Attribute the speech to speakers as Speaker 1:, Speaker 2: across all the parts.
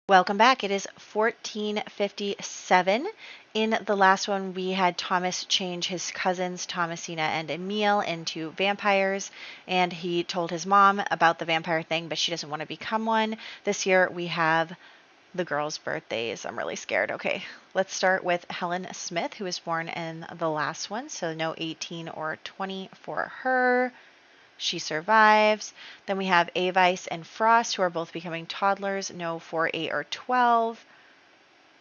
Speaker 1: Welcome back. It is 1457. In the last one, we had Thomas change his cousins, Thomasina and Emil, into vampires, and he told his mom about the vampire thing, but she doesn't want to become one. This year, we have the girls' birthdays. I'm really scared. Okay, let's start with Helen Smith, who was born in the last one, so no 18 or 20 for her. She survives. Then we have Avice and Frost, who are both becoming toddlers. No 4, 8, or 12.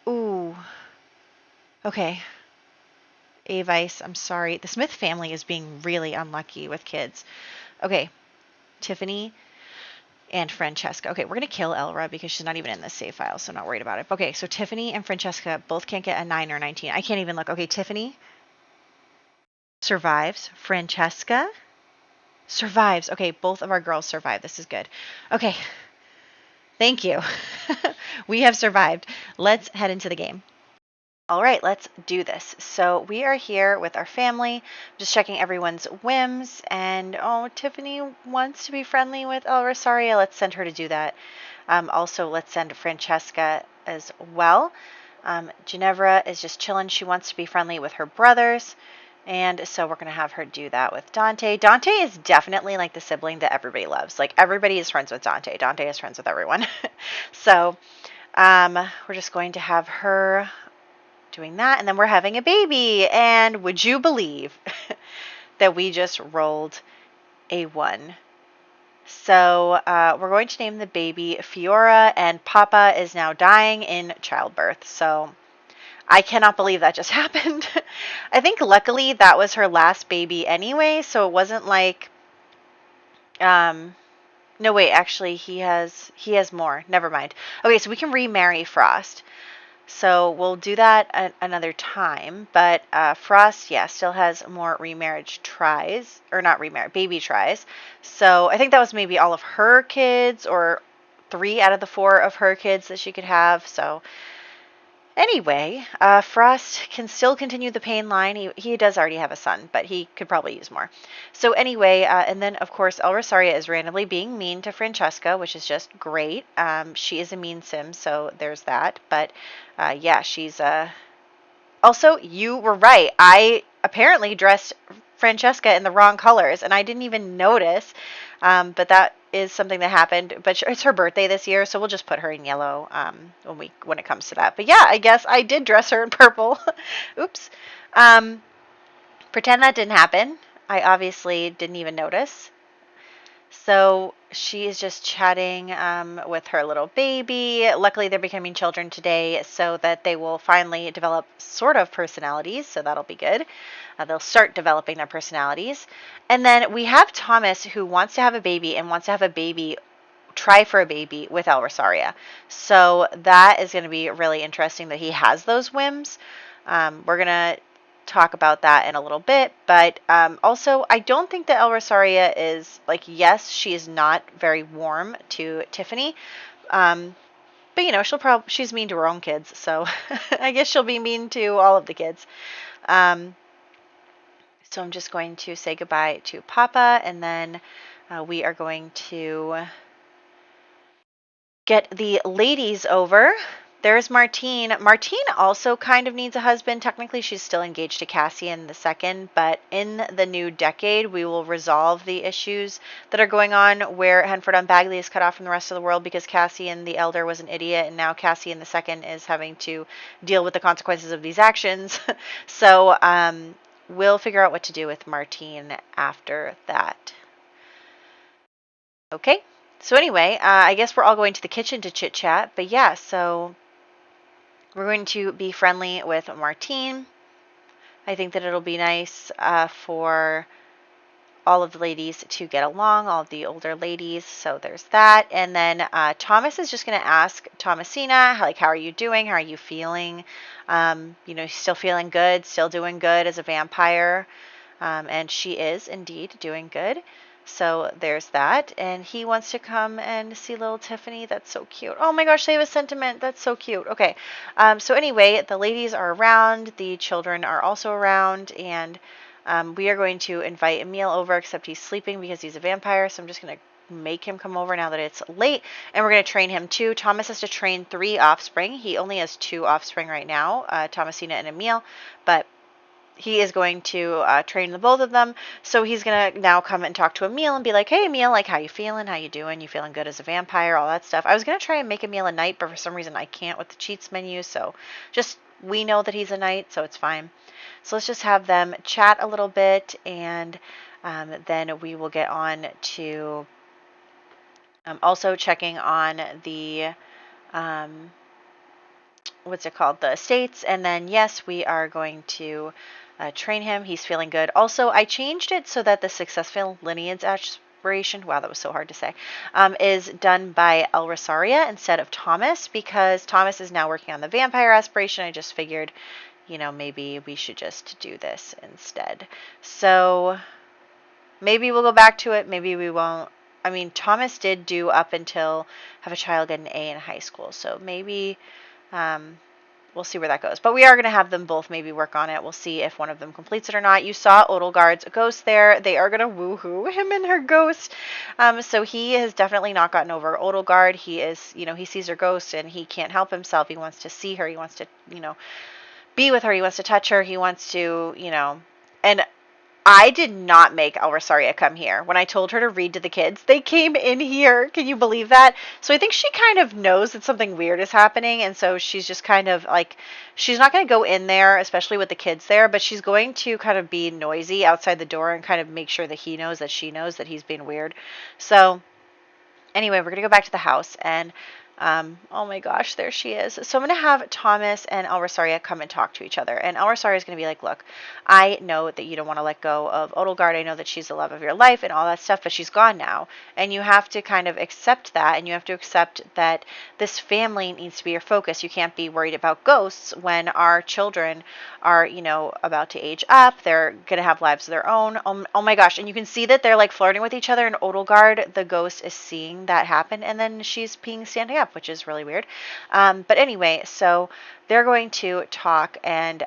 Speaker 1: Ooh. Okay. Avice, I'm sorry. The Smith family is being really unlucky with kids. Okay. Tiffany and Francesca. Okay, we're going to kill Elra because she's not even in this save file, so I'm not worried about it. Okay, so Tiffany and Francesca both can't get a 9 or 19. I can't even look. Okay, Tiffany survives. Francesca survives. Okay, both of our girls survive. This is good. Okay. Thank you. We have survived. Let's head into the game. All right, let's do this. So we are here with our family, just checking everyone's whims. And oh, Tiffany wants to be friendly with El Rosario. Let's send her to do that. Also, let's send Francesca as well. Ginevra is just chilling. She wants to be friendly with her brothers. And so we're going to have her do that with Dante. Dante is definitely like the sibling that everybody loves. Like everybody is friends with Dante. Dante is friends with everyone. So we're just going to have her doing that. And then we're having a baby. And would you believe that we just rolled a 1? So we're going to name the baby Fiora, and Papa is now dying in childbirth. So I cannot believe that just happened. I think luckily that was her last baby anyway, so it wasn't like no wait, actually he has more. Never mind. Okay, so we can remarry Frost. So we'll do that another time, but Frost, yeah, still has more remarriage tries, or not remarriage, baby tries. So I think that was maybe all of her kids, or 3 out of the 4 of her kids that she could have. So anyway, Frost can still continue the pain line. He does already have a son, but he could probably use more. So anyway, and then of course El Rosario is randomly being mean to Francesca, which is just great. She is a mean sim, so there's that. But yeah, she's also, you were right. I apparently dressed Francesca in the wrong colors, and I didn't even notice. But that is something that happened. But it's her birthday this year, so we'll just put her in yellow when it comes to that. But yeah, I guess I did dress her in purple. Oops. Pretend that didn't happen. I obviously didn't even notice. So she is just chatting with her little baby. Luckily, they're becoming children today so that they will finally develop sort of personalities. So that'll be good. They'll start developing their personalities. And then we have Thomas, who wants to have a baby and wants to have a baby, try for a baby with El Rosaria. So that is going to be really interesting that he has those whims. We're going to talk about that in a little bit, but also I don't think that El Rosaria is like, yes, she is not very warm to Tiffany, but you know, she's mean to her own kids, so I guess she'll be mean to all of the kids. So I'm just going to say goodbye to Papa, and then we are going to get the ladies over. There's Martine. Martine also kind of needs a husband. Technically, she's still engaged to Cassian II, but in the new decade, we will resolve the issues that are going on where Henford on Bagley is cut off from the rest of the world because Cassian the Elder was an idiot, and now Cassian II is having to deal with the consequences of these actions. So we'll figure out what to do with Martine after that. Okay. So anyway, I guess we're all going to the kitchen to chit-chat, but yeah, so we're going to be friendly with Martine. I think that it'll be nice for all of the ladies to get along, all of the older ladies, so there's that. And then Thomas is just going to ask Thomasina, like, how are you doing? How are you feeling? You know, still feeling good, still doing good as a vampire, and she is indeed doing good. So there's that. And he wants to come and see little Tiffany. That's so cute. Oh my gosh, they have a sentiment. That's so cute. Okay. So anyway, the ladies are around. The children are also around. And we are going to invite Emil over, except he's sleeping because he's a vampire. So I'm just going to make him come over now that it's late, and we're going to train him too. Thomas has to train 3 offspring. He only has 2 offspring right now, Thomasina and Emil, but he is going to train the both of them. So he's going to now come and talk to Emil and be like, hey, Emil, like, how you feeling? How you doing? You feeling good as a vampire? All that stuff. I was going to try and make Emil a knight, but for some reason I can't with the cheats menu. So just, we know that he's a knight, so it's fine. So let's just have them chat a little bit, and then we will get on to also checking on the what's it called, the estates. And then yes, we are going to train him. He's feeling good. Also, I changed it so that the successful lineage aspiration, wow, that was so hard to say, is done by El Rosaria instead of Thomas, because Thomas is now working on the vampire aspiration. I just figured, you know, maybe we should just do this instead. So maybe we'll go back to it. Maybe we won't. I mean, Thomas did do up until have a child get an A in high school. So maybe we'll see where that goes. But we are going to have them both maybe work on it. We'll see if one of them completes it or not. You saw Odelgard's ghost there. They are going to woohoo him and her ghost. So he has definitely not gotten over Odelgard. He is, you know, he sees her ghost and he can't help himself. He wants to see her. He wants to, you know, be with her. He wants to touch her. He wants to, you know, and I did not make El Rosaria come here. When I told her to read to the kids, they came in here. Can you believe that? So I think she kind of knows that something weird is happening, and so she's just kind of like, she's not going to go in there, especially with the kids there, but she's going to kind of be noisy outside the door and kind of make sure that he knows that she knows that he's being weird. So anyway, we're going to go back to the house, and oh my gosh, there she is. So I'm going to have Thomas and El Rosaria come and talk to each other. And El Rosaria is going to be like, look, I know that you don't want to let go of Odelgard. I know that she's the love of your life and all that stuff, but she's gone now. And you have to kind of accept that, and you have to accept that this family needs to be your focus. You can't be worried about ghosts when our children are, you know, about to age up. They're going to have lives of their own. Oh my gosh. And you can see that they're like flirting with each other, and Odelgard, the ghost, is seeing that happen, and then she's being standing up, which is really weird. But anyway, so they're going to talk, and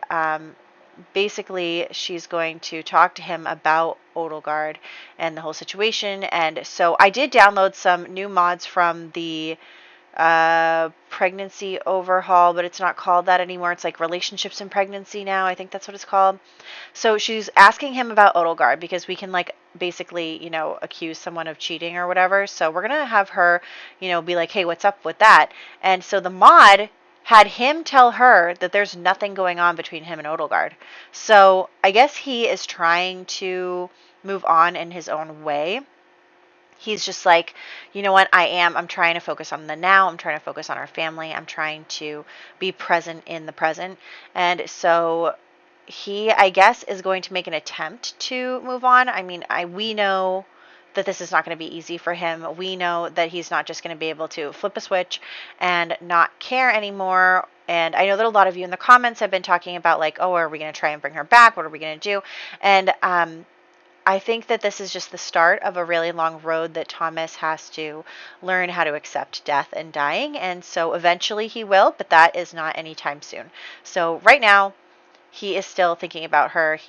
Speaker 1: basically she's going to talk to him about Odelgard and the whole situation. And so I did download some new mods from the pregnancy overhaul, but it's not called that anymore. It's like relationships in pregnancy now. I think that's what it's called. So she's asking him about Odelgard because we can like basically, you know, accuse someone of cheating or whatever. So we're going to have her, you know, be like, hey, what's up with that? And so the mod had him tell her that there's nothing going on between him and Odelgard. So I guess he is trying to move on in his own way. He's just like, you know what, I'm trying to focus on the now. I'm trying to focus on our family. I'm trying to be present in the present. And so he, I guess, is going to make an attempt to move on. I mean, we know that this is not going to be easy for him. We know that he's not just going to be able to flip a switch and not care anymore. And I know that a lot of you in the comments have been talking about like, oh, are we going to try and bring her back? What are we going to do? And I think that this is just the start of a really long road that Thomas has to learn how to accept death and dying. And so eventually he will, but that is not anytime soon. So right now, he is still thinking about her.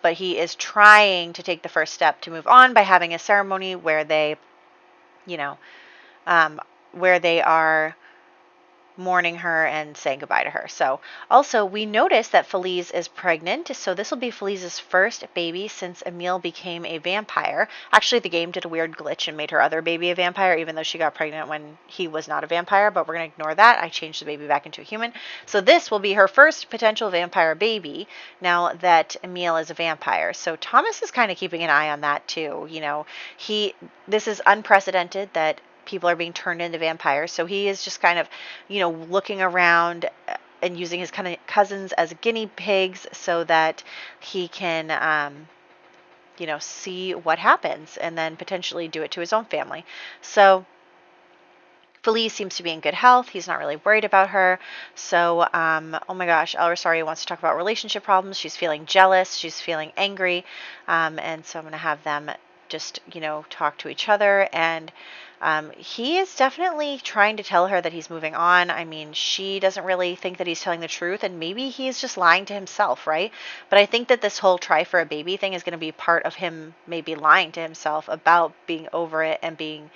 Speaker 1: But he is trying to take the first step to move on by having a ceremony where they, you know, where they are mourning her and saying goodbye to her. So also we noticed that Feliz is pregnant. So this will be Feliz's first baby since Emil became a vampire. Actually, the game did a weird glitch and made her other baby a vampire, even though she got pregnant when he was not a vampire, but we're going to ignore that. I changed the baby back into a human. So this will be her first potential vampire baby now that Emil is a vampire. So Thomas is kind of keeping an eye on that too. You know, this is unprecedented that people are being turned into vampires. So he is just kind of, you know, looking around and using his kind of cousins as guinea pigs so that he can, you know, see what happens and then potentially do it to his own family. So Feliz seems to be in good health. He's not really worried about her. So, oh my gosh, El Rosario wants to talk about relationship problems. She's feeling jealous. She's feeling angry. And so I'm going to have them just, you know, talk to each other. And He is definitely trying to tell her that he's moving on. I mean, she doesn't really think that he's telling the truth, and maybe he's just lying to himself, right? But I think that this whole try for a baby thing is going to be part of him maybe lying to himself about being over it and being,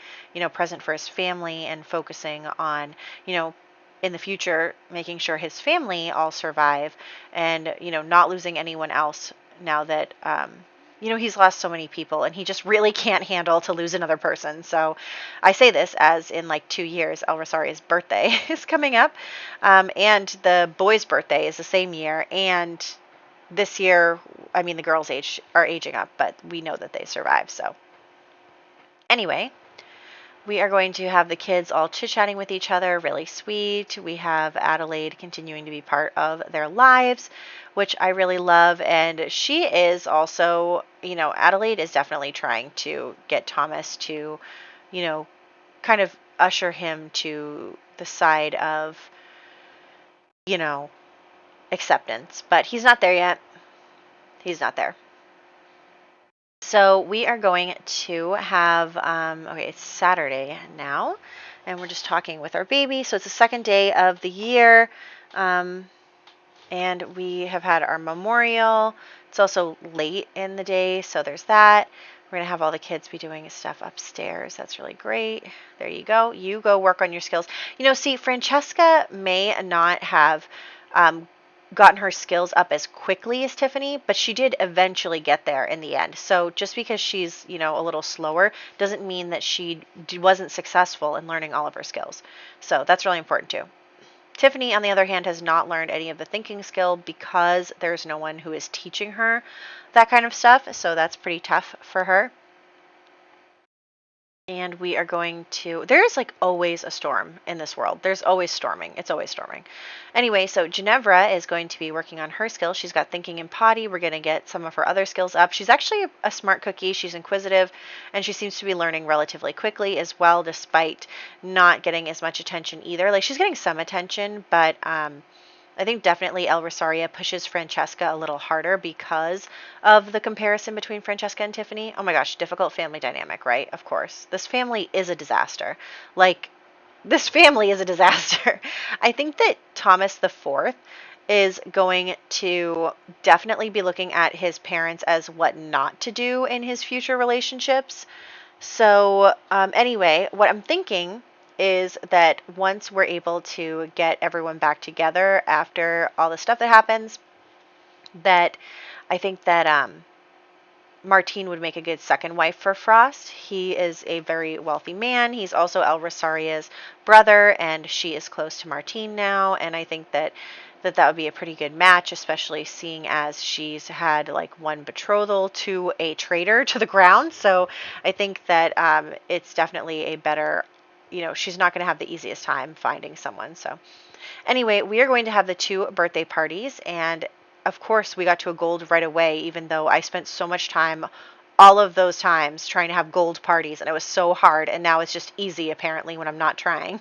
Speaker 1: present for his family and focusing on, in the future, making sure his family all survive and, not losing anyone else now that, he's lost so many people and he just really can't handle to lose another person. So I say this as in like 2 years, El Rosaria's birthday is coming up. And the boy's birthday is the same year. And this year, I mean, the girls are aging up, but we know that they survive. So anyway, we are going to have the kids all chit-chatting with each other, really sweet. We have Adelaide continuing to be part of their lives, which I really love. And she is also, Adelaide is definitely trying to get Thomas to, kind of usher him to the side of, acceptance. But he's not there yet. He's not there. So we are going to have, okay, it's Saturday now, and we're just talking with our baby. So it's the second day of the year, and we have had our memorial. It's also late in the day, so there's that. We're going to have all the kids be doing stuff upstairs. That's really great. There you go. You go work on your skills. See, Francesca may not have gotten her skills up as quickly as Tiffany, but she did eventually get there in the end. So just because she's, a little slower doesn't mean that she wasn't successful in learning all of her skills. So that's really important too. Tiffany, on the other hand, has not learned any of the thinking skill because there's no one who is teaching her that kind of stuff. So that's pretty tough for her. And we are going to, there's like always a storm in this world. There's always storming. It's always storming. Anyway, so Ginevra is going to be working on her skills. She's got thinking and potty. We're going to get some of her other skills up. She's actually a smart cookie. She's inquisitive, and she seems to be learning relatively quickly as well, despite not getting as much attention either. Like, she's getting some attention, but I think definitely El Rosaria pushes Francesca a little harder because of the comparison between Francesca and Tiffany. Oh my gosh, difficult family dynamic, right? Of course. This family is a disaster. This family is a disaster. I think that Thomas the Fourth is going to definitely be looking at his parents as what not to do in his future relationships. So anyway, what I'm thinking is that once we're able to get everyone back together after all the stuff that happens, that I think that Martine would make a good second wife for Frost. He is a very wealthy man. He's also El Rosaria's brother, and she is close to Martine now, and I think that would be a pretty good match, especially seeing as she's had like one betrothal to a traitor to the ground. So I think that it's definitely a better, she's not going to have the easiest time finding someone. So anyway, we are going to have the 2 birthday parties, and of course we got to a gold right away, even though I spent so much time all of those times trying to have gold parties, and it was so hard, and now it's just easy apparently when I'm not trying.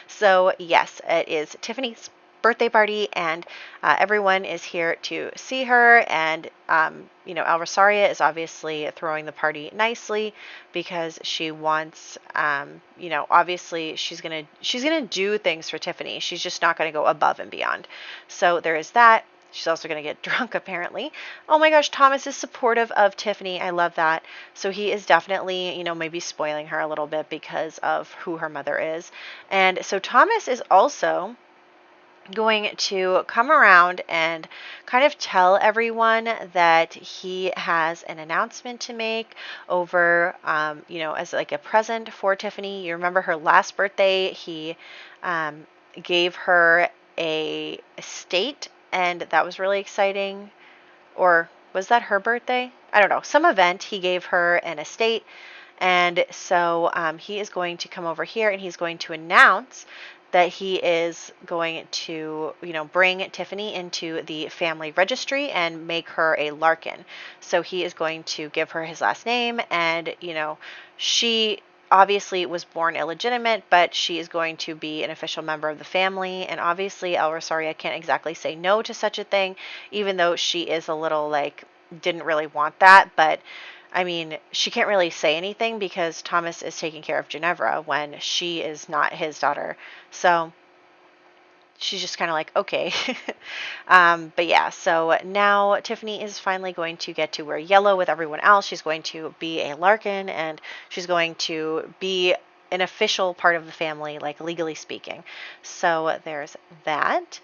Speaker 1: So yes, it is Tiffany's birthday party, and everyone is here to see her, and El Rosaria is obviously throwing the party nicely because she wants obviously she's gonna do things for Tiffany. She's just not going to go above and beyond. So there is that. She's also going to get drunk, apparently. Oh my gosh, Thomas is supportive of Tiffany. I love that. So he is definitely, maybe spoiling her a little bit because of who her mother is. And so Thomas is also going to come around and kind of tell everyone that he has an announcement to make over, as like a present for Tiffany. You remember her last birthday, he gave her a estate, and that was really exciting. Or was that her birthday? I don't know. Some event, he gave her an estate. And so he is going to come over here and he's going to announce that he is going to, bring Tiffany into the family registry and make her a Larkin. So he is going to give her his last name, and, she obviously was born illegitimate, but she is going to be an official member of the family. And obviously El Rosaria can't exactly say no to such a thing, even though she is a little didn't really want that. But I mean, she can't really say anything because Thomas is taking care of Ginevra when she is not his daughter. So she's just kind of like, okay. But yeah, so now Tiffany is finally going to get to wear yellow with everyone else. She's going to be a Larkin, and she's going to be an official part of the family, like legally speaking. So there's that.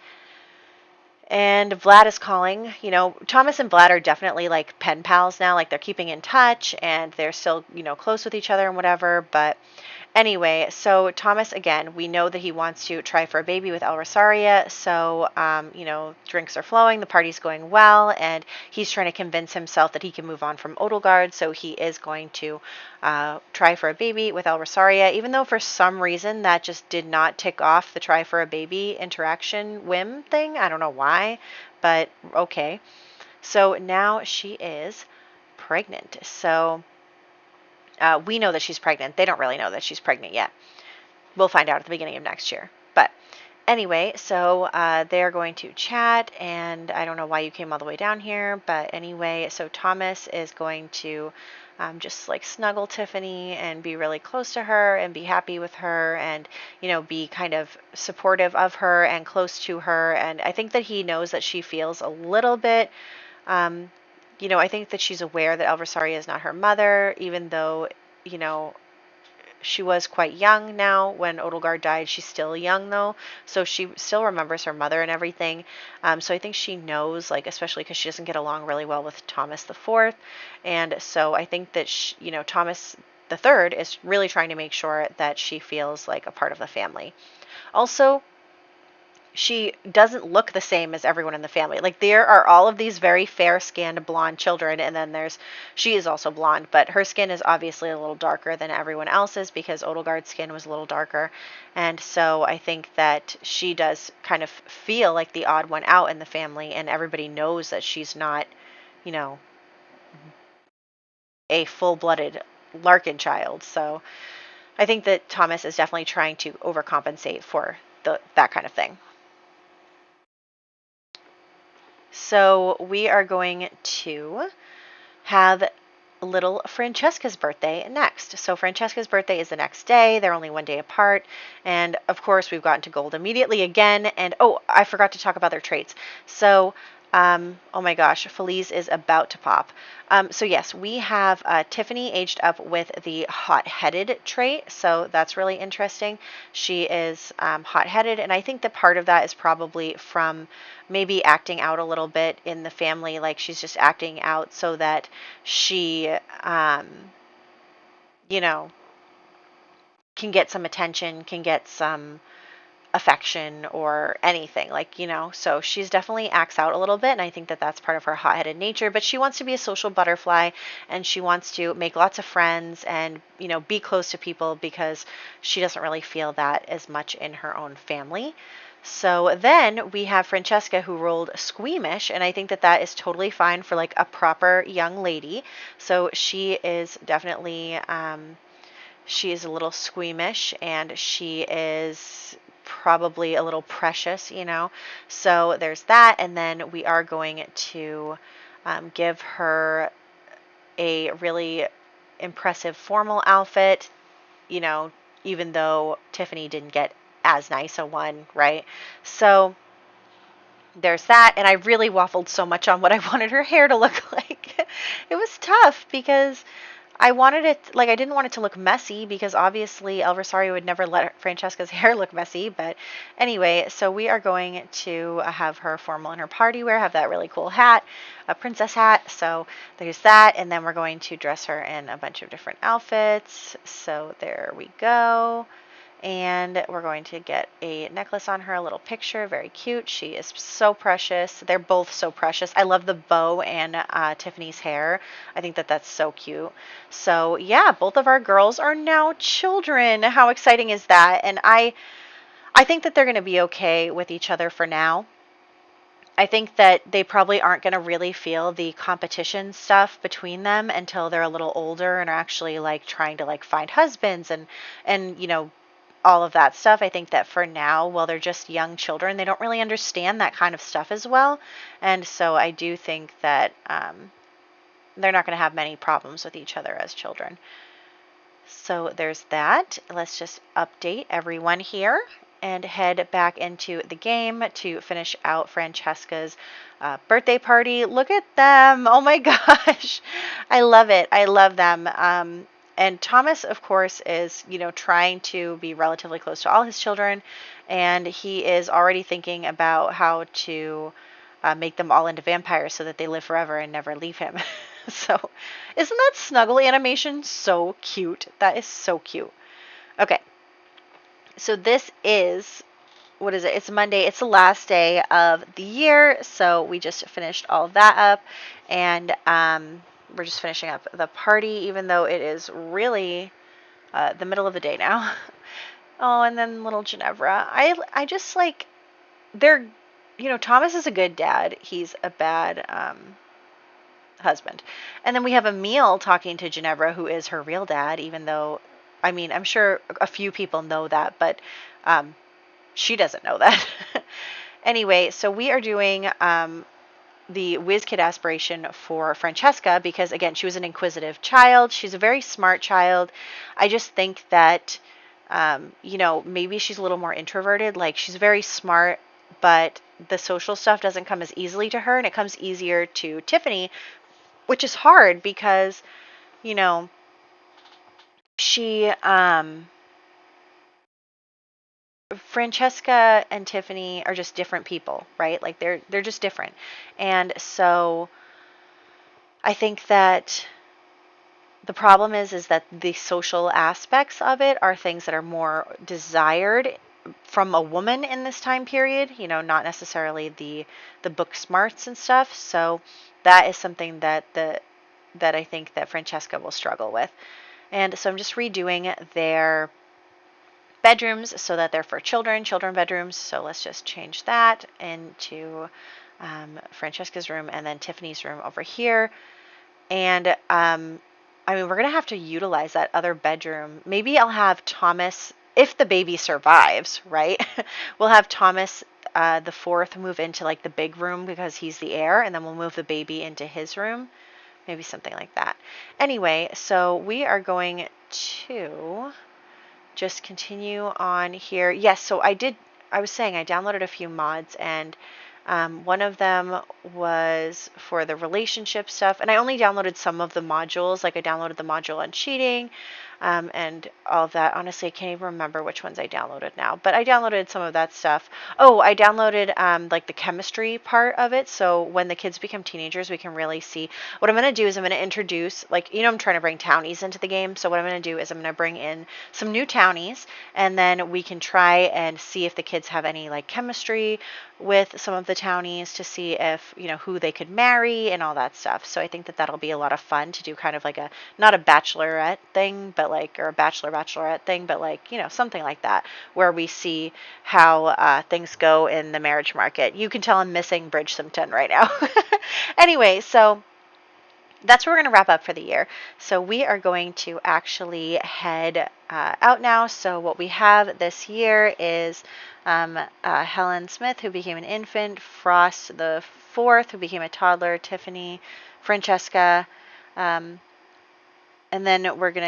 Speaker 1: And Vlad is calling. You know, Thomas and Vlad are definitely like pen pals now. Like they're keeping in touch and they're still, you know, close with each other and whatever. But anyway, so Thomas, again, we know that he wants to try for a baby with El Rosaria. So, you know, drinks are flowing, the party's going well, and he's trying to convince himself that he can move on from Odelgard. So he is going to try for a baby with El Rosaria, even though for some reason that just did not tick off the try for a baby interaction whim thing. I don't know why, but okay. So now she is pregnant. So we know that she's pregnant. They don't really know that she's pregnant yet. We'll find out at the beginning of next year. But anyway, so they're going to chat, and I don't know why you came all the way down here, but anyway, so Thomas is going to just like snuggle Tiffany and be really close to her and be happy with her and, you know, be kind of supportive of her and close to her. And I think that he knows that she feels a little bit, you know, I think that she's aware that El Rosaria is not her mother, even though, you know, she was quite young now when Odelgard died. She's still young though, so she still remembers her mother and everything. So I think she knows, like, especially because she doesn't get along really well with Thomas the Fourth, and so I think that you know, Thomas the Third is really trying to make sure that she feels like a part of the family. Also, she doesn't look the same as everyone in the family. Like, there are all of these very fair-skinned blonde children, and then she is also blonde, but her skin is obviously a little darker than everyone else's because Odelgard's skin was a little darker. And so I think that she does kind of feel like the odd one out in the family, and everybody knows that she's not, you know, a full-blooded Larkin child. So I think that Thomas is definitely trying to overcompensate for that kind of thing. So we are going to have little Francesca's birthday next. So Francesca's birthday is the next day. They're only one day apart. And of course, we've gotten to gold immediately again. And oh, I forgot to talk about their traits. So, oh my gosh, Feliz is about to pop. So yes, we have Tiffany aged up with the hot-headed trait. So that's really interesting. She is hot-headed. And I think that part of that is probably from maybe acting out a little bit in the family. Like, she's just acting out so that she, you know, can get some attention, can get some affection or anything, like, you know. So she's definitely acts out a little bit, and I think that that's part of her hot-headed nature. But she wants to be a social butterfly, and she wants to make lots of friends and, you know, be close to people because she doesn't really feel that as much in her own family. So then we have Francesca, who rolled squeamish, and I think that that is totally fine for like a proper young lady. So she is definitely she is a little squeamish, and she is probably a little precious, you know. So there's that, and then we are going to give her a really impressive formal outfit, you know, even though Tiffany didn't get as nice a one, right? So there's that, and I really waffled so much on what I wanted her hair to look like. It was tough because I wanted it, like, I didn't want it to look messy because obviously El Rosario would never let Francesca's hair look messy. But anyway, so we are going to have her formal in her party wear, have that really cool hat, a princess hat. So there's that, and then we're going to dress her in a bunch of different outfits. So there we go. And we're going to get a necklace on her, a little picture, very cute. She is so precious. They're both so precious. I love the bow and Tiffany's hair. I think that that's so cute. So yeah, both of our girls are now children. How exciting is that? And I think that they're going to be okay with each other for now. I think that they probably aren't going to really feel the competition stuff between them until they're a little older and are actually like trying to like find husbands and you know, all of that stuff. I think that for now, while they're just young children, they don't really understand that kind of stuff as well. And so I do think that they're not going to have many problems with each other as children. So there's that. Let's just update everyone here and head back into the game to finish out Francesca's birthday party. Look at them. Oh my gosh. I love it. I love them. And Thomas, of course, is, trying to be relatively close to all his children. And he is already thinking about how to make them all into vampires so that they live forever and never leave him. So, isn't that snuggle animation so cute? That is so cute. Okay. So this is, what is it? It's Monday. It's the last day of the year. So we just finished all of that up. And we're just finishing up the party, even though it is really the middle of the day now. Oh, and then little Ginevra. I just like, they're, Thomas is a good dad. He's a bad husband. And then we have Emil talking to Ginevra, who is her real dad, even though, I'm sure a few people know that, but she doesn't know that. Anyway, so we are doing the Whiz Kid aspiration for Francesca because, again, she was an inquisitive child. She's a very smart child. I just think that, maybe she's a little more introverted. Like, she's very smart, but the social stuff doesn't come as easily to her, and it comes easier to Tiffany, which is hard because, she, Francesca and Tiffany are just different people, right? Like they're just different. And so I think that the problem is that the social aspects of it are things that are more desired from a woman in this time period, not necessarily the book smarts and stuff. So that is something that I think that Francesca will struggle with. And so I'm just redoing their bedrooms so that they're for children bedrooms. So let's just change that into Francesca's room and then Tiffany's room over here. And we're going to have to utilize that other bedroom. Maybe I'll have Thomas, if the baby survives, right? We'll have Thomas the fourth move into like the big room because he's the heir, and then we'll move the baby into his room. Maybe something like that. Anyway, so we are going to just continue on here. Yes, so I was saying I downloaded a few mods, and one of them was for the relationship stuff, and I only downloaded some of the modules. Like I downloaded the module on cheating and all of that. Honestly, I can't even remember which ones I downloaded now, but I downloaded some of that stuff. Oh, I downloaded like the chemistry part of it, so when the kids become teenagers, we can really see. What I'm going to do is I'm going to introduce, like, I'm trying to bring townies into the game, so what I'm going to do is I'm going to bring in some new townies, and then we can try and see if the kids have any like chemistry with some of the townies to see if, who they could marry and all that stuff. So I think that that'll be a lot of fun to do, kind of like not a bachelorette thing, but like, or a bachelorette thing, but like, something like that, where we see how things go in the marriage market. You can tell I'm missing Bridge Simpton right now. Anyway, so that's where we're going to wrap up for the year. So we are going to actually head out now. So what we have this year is Helen Smith, who became an infant, Frost the fourth, who became a toddler, Tiffany, Francesca, and then we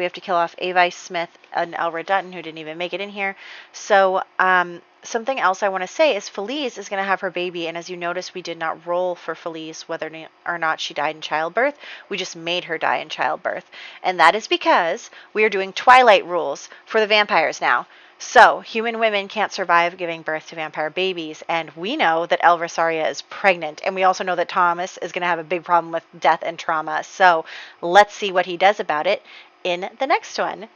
Speaker 1: have to kill off Avi Smith and Elra Dutton, who didn't even make it in here. So something else I want to say is Felice is going to have her baby, and as you notice, we did not roll for Felice whether or not she died in childbirth. We just made her die in childbirth. And that is because we are doing Twilight rules for the vampires now. So, human women can't survive giving birth to vampire babies, and we know that El Rosaria is pregnant, and we also know that Thomas is going to have a big problem with death and trauma. So, let's see what he does about it in the next one.